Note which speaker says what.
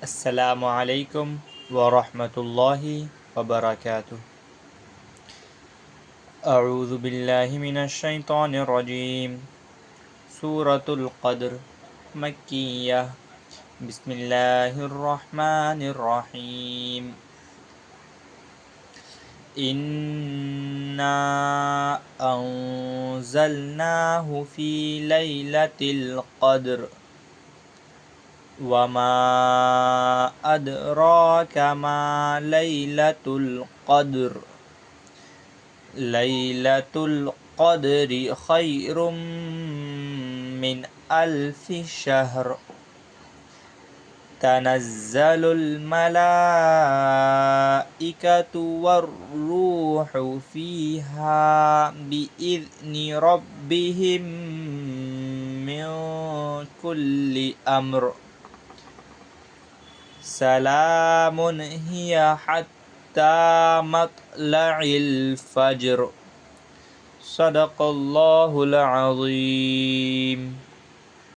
Speaker 1: السلام عليكم ورحمة الله وبركاته. أعوذ بالله من الشيطان الرجيم. سورة القدر مكية. بسم الله الرحمن الرحيم. إنا أنزلناه في ليلة القدر وما أدراك ما ليلة القدر. ليلة القدر خير من 1000 شهر. تنزل الملائكة والروح فيها بإذن ربهم من كل أمر. سلام هي حتى مطلع الفجر. صدق الله العظيم.